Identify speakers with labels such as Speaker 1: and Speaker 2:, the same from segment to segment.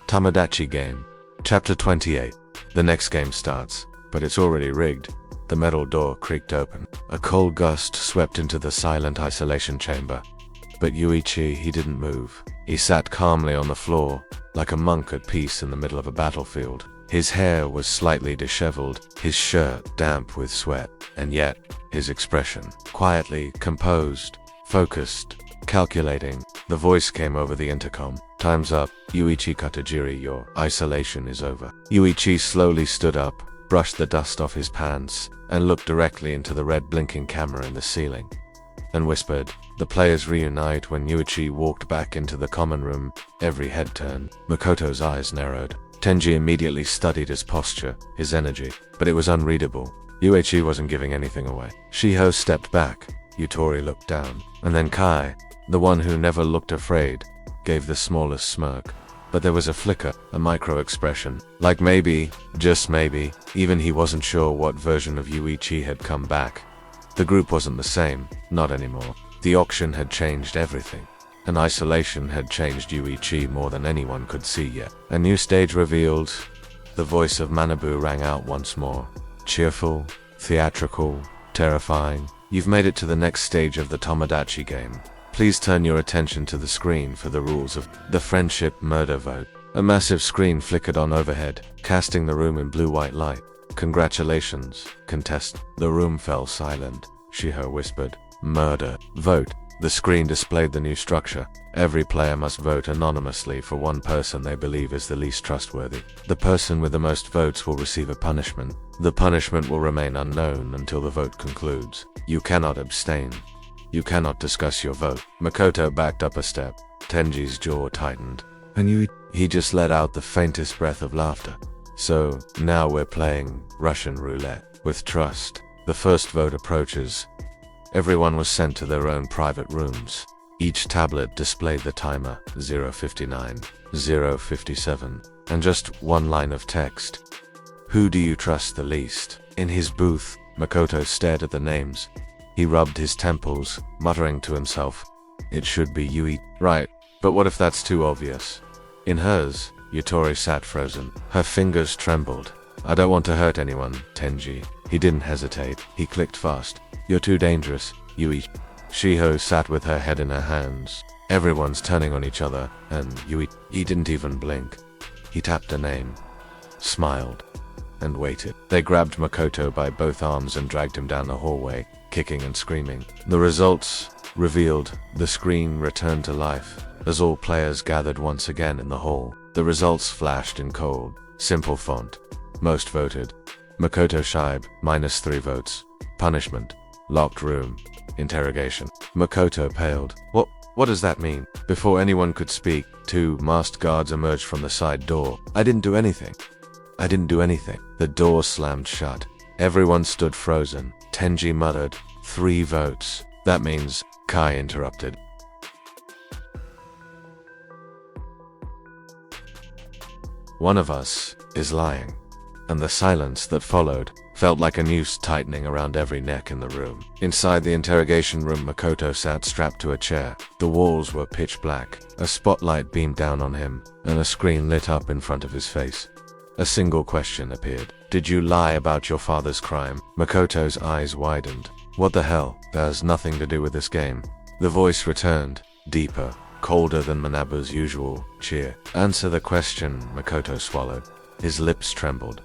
Speaker 1: Tomodachi Game Chapter 28. The next game starts, but it's already rigged. The metal door creaked open. A cold gust swept into the silent isolation chamber. But Yuuichi, he didn't move. He sat calmly on the floor, like a monk at peace in the middle of a battlefield. His hair was slightly disheveled, his shirt damp with sweat, and yet, his expression, quietly composed, focused, calculating. The voice came over the intercom. "Time's up, Yuuichi Katagiri, your isolation is over." Yuuichi slowly stood up, brushed the dust off his pants, and looked directly into the red blinking camera in the ceiling, and whispered. The players reunite when Yuuichi walked back into the common room. Every head turned. Makoto's eyes narrowed. Tenji immediately studied his posture, his energy, but it was unreadable. Yuuichi wasn't giving anything away. Shiho stepped back. Yutori looked down. And then Kai, the one who never looked afraid, gave the smallest smirk. But there was a flicker, a micro-expression. Like maybe, just maybe, even he wasn't sure what version of Yuuichi had come back. The group wasn't the same, not anymore. The auction had changed everything. And isolation had changed Yuuichi more than anyone could see yet. A new stage revealed. The voice of Manabu rang out once more. Cheerful, theatrical, terrifying. You've made it to the next stage of the Tomodachi game. Please turn your attention to the screen for the rules of the friendship murder vote. A massive screen flickered on overhead, casting the room in blue-white light. Congratulations, contestant. The room fell silent. Shiho whispered. Murder vote. The screen displayed the new structure. Every player must vote anonymously for one person they believe is the least trustworthy. The person with the most votes will receive a punishment. The punishment will remain unknown until the vote concludes. You cannot abstain. You cannot discuss your vote. Makoto backed up a step. Tenji's jaw tightened. And he just let out the faintest breath of laughter. So, now we're playing Russian roulette. With trust. The first vote approaches. Everyone was sent to their own private rooms. Each tablet displayed the timer, 0:59, 0:57, and just one line of text. Who do you trust the least? In his booth, Makoto stared at the names. He rubbed his temples, muttering to himself. It should be Yui. Right, but what if that's too obvious? In hers, Yutori sat frozen. Her fingers trembled. I don't want to hurt anyone, Tenji. He didn't hesitate. He clicked fast. You're too dangerous, Yui. Shiho sat with her head in her hands. Everyone's turning on each other, and he didn't even blink. He tapped a name, smiled, and waited. They grabbed Makoto by both arms and dragged him down the hallway, kicking and screaming. The results revealed. The screen returned to life as all players gathered once again in the hall. The results flashed in cold, simple font. Most voted. Makoto Shibe, -3 votes. Punishment. Locked room. Interrogation. Makoto paled. What does that mean? Before anyone could speak, 2 masked guards emerged from the side door. I didn't do anything. I didn't do anything. The door slammed shut. Everyone stood frozen. Tenji muttered, 3 votes. That means, Kai interrupted. One of us is lying. And the silence that followed felt like a noose tightening around every neck in the room. Inside the interrogation room, Makoto sat strapped to a chair. The walls were pitch black. A spotlight beamed down on him, and a screen lit up in front of his face. A single question appeared. Did you lie about your father's crime? Makoto's eyes widened. What the hell? That has nothing to do with this game. The voice returned, deeper, colder than Manabu's usual cheer. Answer the question, Makoto swallowed. His lips trembled. ...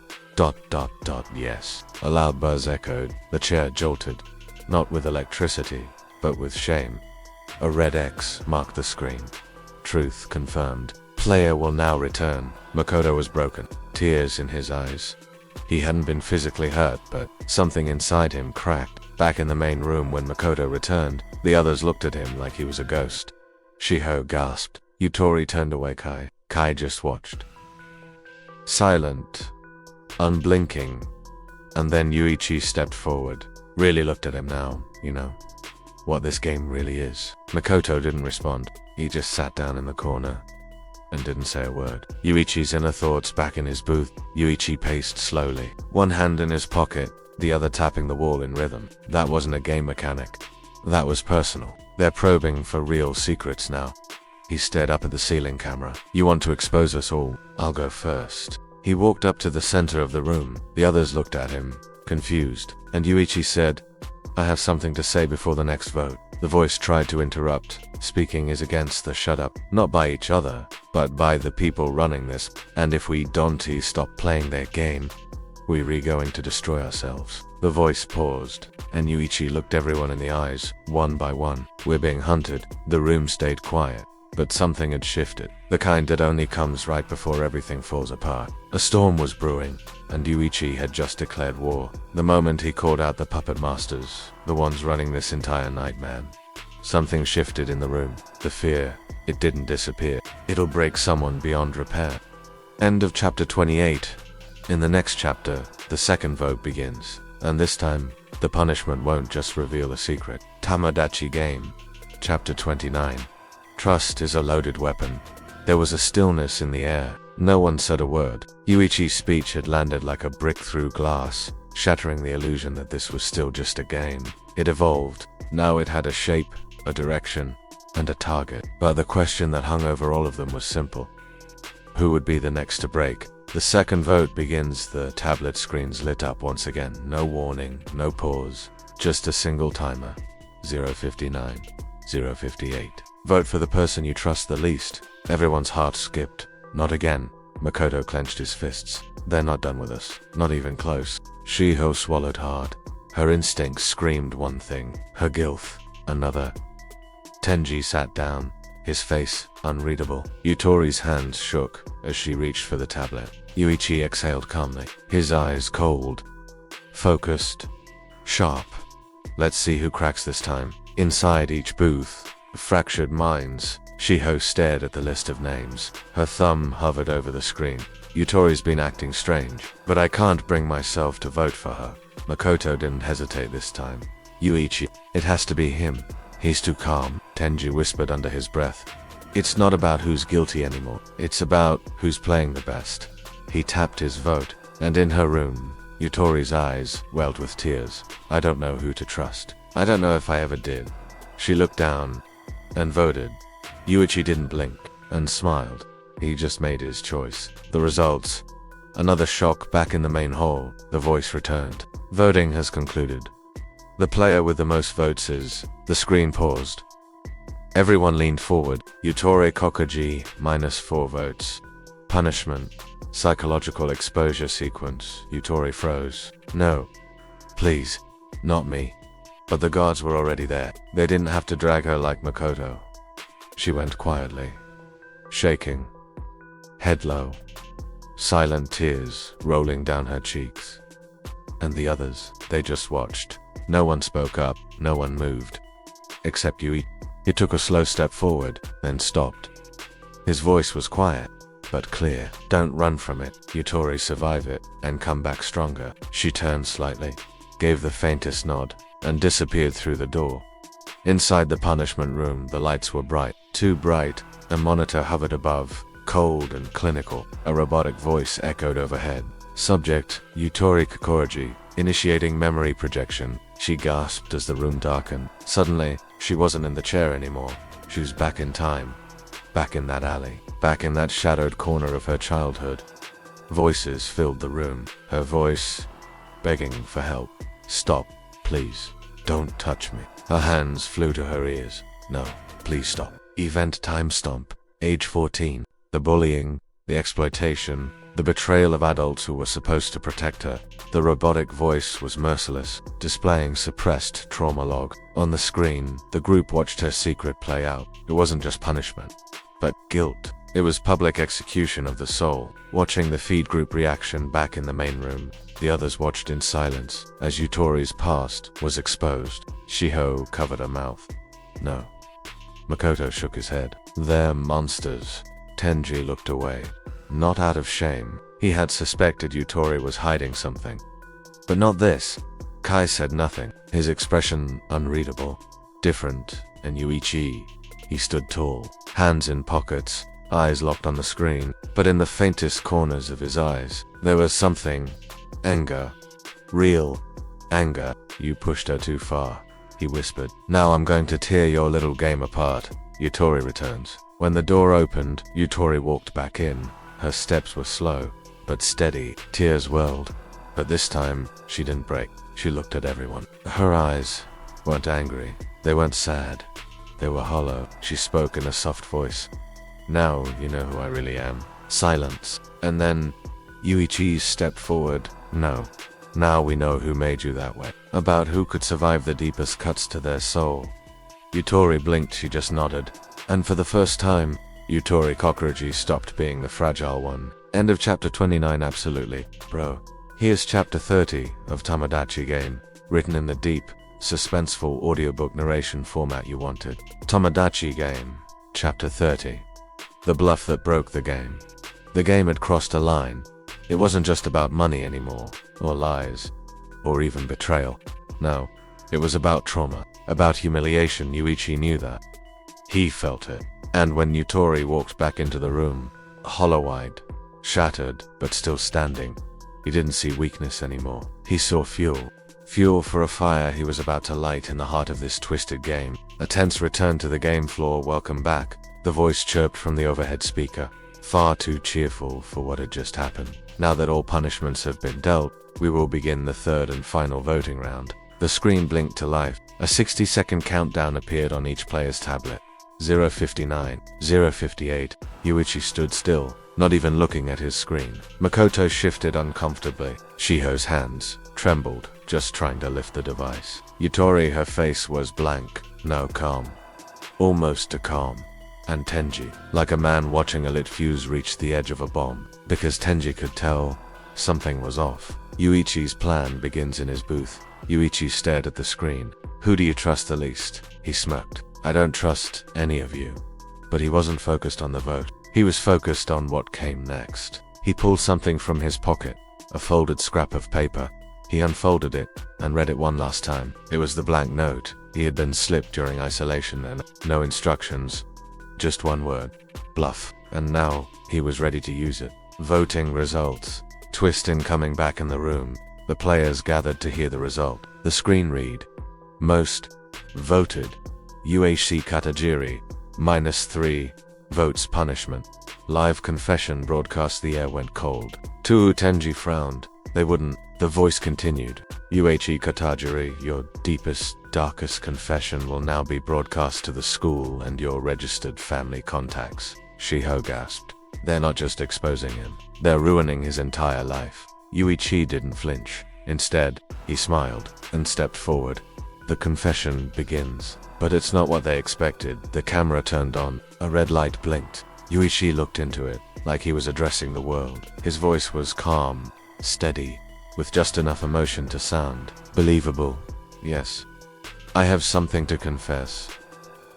Speaker 1: Yes. A loud buzz echoed. The chair jolted. Not with electricity, but with shame. A red X marked the screen. Truth confirmed. Player will now return. Makoto was broken. Tears in his eyes. He hadn't been physically hurt, but something inside him cracked. Back in the main room when Makoto returned, the others looked at him like he was a ghost. Shiho gasped. Yutori turned away. Kai just watched. Silent. Unblinking. And then Yuichi stepped forward. Really looked at him now, what this game really is. Makoto didn't respond. He just sat down in the corner and didn't say a word. Yuichi's inner thoughts back in his booth. Yuichi paced slowly, one hand in his pocket, the other tapping the wall in rhythm. That wasn't a game mechanic. That was personal. They're probing for real secrets now. He stared up at the ceiling camera. You want to expose us all? I'll go first. He walked up to the center of the room. The others looked at him, confused, and Yuichi said, I have something to say before the next vote. The voice tried to interrupt. Speaking is against the shut up, not by each other, but by the people running this, and if we don't stop playing their game, we're going to destroy ourselves. The voice paused, and Yuichi looked everyone in the eyes, one by one. We're being hunted. The room stayed quiet, but something had shifted, the kind that only comes right before everything falls apart. A storm was brewing, and Yuichi had just declared war. The moment he called out the puppet masters, the ones running this entire nightmare, something shifted in the room. The fear, it didn't disappear. It'll break someone beyond repair. End of chapter 28. In the next chapter, the second vote begins, and this time, the punishment won't just reveal a secret. Tomodachi Game Chapter 29. Trust is a loaded weapon. There was a stillness in the air. No one said a word. Yuichi's speech had landed like a brick through glass, shattering the illusion that this was still just a game. It evolved. Now it had a shape, a direction, and a target. But the question that hung over all of them was simple. Who would be the next to break? The second vote begins. The tablet screens lit up once again. No warning, no pause, just a single timer. 0:59, 0:58. Vote for the person you trust the least. Everyone's heart skipped. Not again. Makoto clenched his fists. They're not done with us. Not even close. Shiho swallowed hard. Her instincts screamed one thing. Her guilt, another. Tenji sat down, his face unreadable. Yutori's hands shook as she reached for the tablet. Yuichi exhaled calmly, his eyes cold, focused, sharp. Let's see who cracks this time. Inside each booth, fractured minds. Shiho stared at the list of names. Her thumb hovered over the screen. Yutori's been acting strange, but I can't bring myself to vote for her. Makoto didn't hesitate this time. Yuichi, it has to be him. He's too calm, Tenji whispered under his breath. It's not about who's guilty anymore. It's about who's playing the best. He tapped his vote, and in her room, Yutori's eyes welled with tears. I don't know who to trust. I don't know if I ever did. She looked down and voted. Yuichi didn't blink and smiled. He just made his choice. The results. Another shock back in the main hall. The voice returned. Voting has concluded. The player with the most votes is... The screen paused. Everyone leaned forward. Yutori Katagiri, -4 votes. Punishment. Psychological exposure sequence. Yutori froze. No. Please. Not me. But the guards were already there. They didn't have to drag her like Makoto. She went quietly, shaking, head low, silent tears rolling down her cheeks. And the others, they just watched. No one spoke up, no one moved. Except Yui. He took a slow step forward, then stopped. His voice was quiet, but clear. Don't run from it. Yutori, survive it, and come back stronger. She turned slightly, gave the faintest nod, and disappeared through the door. Inside the punishment room, the lights were bright. Too bright. A monitor hovered above, cold and clinical. A robotic voice echoed overhead. Subject, Yuuichi Katagiri, initiating memory projection. She gasped as the room darkened. Suddenly, she wasn't in the chair anymore. She was back in time. Back in that alley. Back in that shadowed corner of her childhood. Voices filled the room. Her voice, begging for help. Stop, please. Don't touch me. Her hands flew to her ears. No, please stop. Event timestamp. Age 14. The bullying, the exploitation, the betrayal of adults who were supposed to protect her. The robotic voice was merciless, displaying suppressed trauma log. On the screen, the group watched her secret play out. It wasn't just punishment, but guilt. It was public execution of the soul. Watching the feed group reaction back in the main room, the others watched in silence as Yutori's past was exposed. Shiho covered her mouth. No. Makoto shook his head. They're monsters. Tenji looked away. Not out of shame. He had suspected Yutori was hiding something. But not this. Kai said nothing, his expression unreadable. Different, and Yuichi. He stood tall, hands in pockets, eyes locked on the screen, but in the faintest corners of his eyes, there was something. Anger. Real anger. You pushed her too far, he whispered. Now I'm going to tear your little game apart. Yutori returns. When the door opened, Yutori walked back in. Her steps were slow, but steady. Tears welled. But this time, she didn't break. She looked at everyone. Her eyes weren't angry. They weren't sad. They were hollow. She spoke in a soft voice. Now you know who I really am. Silence. And then Yuichi stepped forward. No. Now we know who made you that way. About who could survive the deepest cuts to their soul. Yutori blinked, she just nodded. And for the first time, Yutori Katagiri stopped being the fragile one. End of chapter 29. Absolutely. Bro. Here's chapter 30 of Tomodachi Game, written in the deep, suspenseful audiobook narration format you wanted. Tomodachi Game, chapter 30. The bluff that broke the game. The game had crossed a line. It wasn't just about money anymore, or lies, or even betrayal. No, it was about trauma, about humiliation. Yuichi knew that. He felt it. And when Yutori walked back into the room, hollow-eyed, shattered, but still standing, he didn't see weakness anymore. He saw fuel. Fuel for a fire he was about to light in the heart of this twisted game. A tense return to the game floor. Welcome back. The voice chirped from the overhead speaker. Far too cheerful for what had just happened. Now that all punishments have been dealt, we will begin the third and final voting round. The screen blinked to life. A 60-second countdown appeared on each player's tablet. 0:59, 0:58. Yuichi stood still, not even looking at his screen. Makoto shifted uncomfortably. Shiho's hands trembled, just trying to lift the device. Yutori, her face was blank, no calm. Almost a calm. And Tenji, like a man watching a lit fuse reach the edge of a bomb, because Tenji could tell something was off. Yuichi's plan begins in his booth. Yuichi stared at the screen. Who do you trust the least? He smirked. I don't trust any of you. But he wasn't focused on the vote. He was focused on what came next. He pulled something from his pocket, a folded scrap of paper. He unfolded it and read it one last time. It was the blank note he had been slipped during isolation, and no instructions, just one word, bluff. And now he was ready to use it. Voting results. Twist in coming back in the room. The players gathered to hear the result. The screen read, most voted, Yuichi Katagiri, -3 votes. Punishment. Live confession broadcast. The air went cold. Tenji frowned. They wouldn't. The voice continued. Yuichi Katagiri, your deepest, darkest confession will now be broadcast to the school and your registered family contacts. Shiho gasped. They're not just exposing him. They're ruining his entire life. Yuichi didn't flinch. Instead, he smiled and stepped forward. The confession begins. But it's not what they expected. The camera turned on. A red light blinked. Yuichi looked into it, like he was addressing the world. His voice was calm, steady, with just enough emotion to sound believable. Yes, I have something to confess.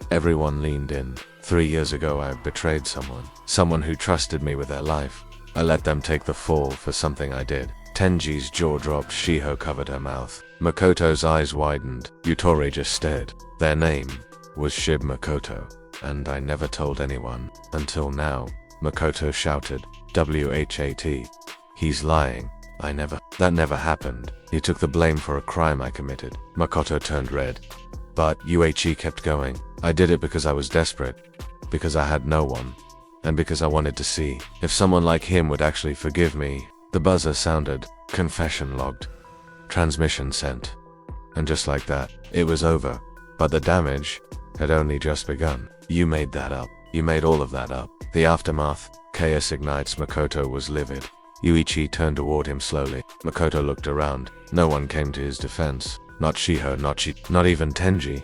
Speaker 1: Everyone leaned in. 3 years ago I betrayed someone who trusted me with their life. I let them take the fall for something I did. Tenji's jaw dropped. Shiho covered her mouth. Makoto's eyes widened. Yutori just stared. Their name was Shib Makoto, and I never told anyone until now. Makoto shouted. WHAT. He's lying. That never happened. He took the blame for a crime I committed. Makoto turned red. But Yuichi kept going. I did it because I was desperate, because I had no one, and because I wanted to see if someone like him would actually forgive me. The buzzer sounded. Confession logged. Transmission sent. And just like that, it was over. But the damage had only just begun. You made that up. You made all of that up. The aftermath. Chaos ignites. Makoto was livid. Yuichi turned toward him slowly. Makoto looked around. No one came to his defense. Not Shiho, not even Tenji.